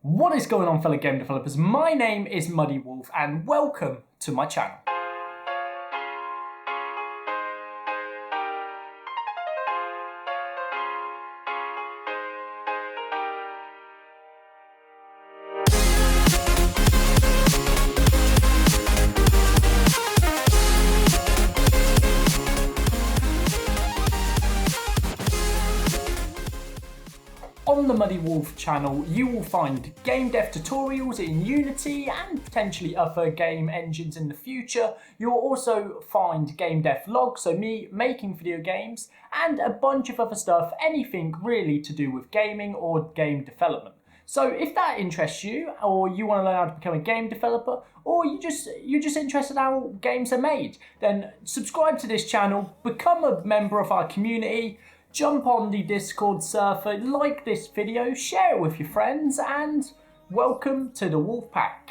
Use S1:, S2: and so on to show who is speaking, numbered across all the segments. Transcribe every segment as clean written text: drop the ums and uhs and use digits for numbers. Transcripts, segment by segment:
S1: What is going on, fellow game developers? My name is Muddy Wolf and welcome to my channel. On the Muddy Wolf channel, you will find game dev tutorials in Unity and potentially other game engines in the future. You'll also find game dev vlogs, so me making video games, and a bunch of other stuff, anything really to do with gaming or game development. So if that interests you, or you want to learn how to become a game developer, or you're just interested in how games are made, then subscribe to this channel, become a member of our community, jump on the Discord server, like this video, share it with your friends, and welcome to the Wolf Pack.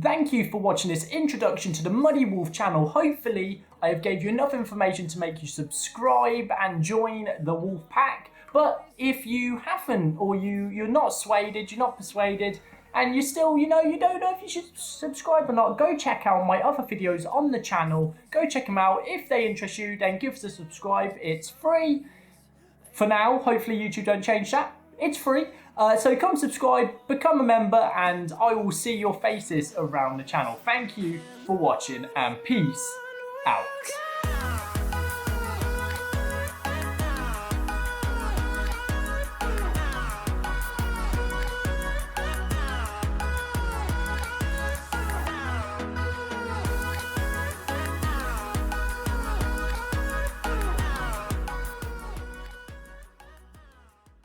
S1: Thank you for watching this introduction to the Muddy Wolf channel. Hopefully I have gave you enough information to make you subscribe and join the Wolf Pack. But if you haven't, or you're not persuaded, and you still, you don't know if you should subscribe or not, go check out my other videos on the channel. Go check them out. If they interest you, then give us a subscribe. It's free. For now, hopefully YouTube don't change that. It's free. So come subscribe, become a member, and I will see your faces around the channel. Thank you for watching, and peace out.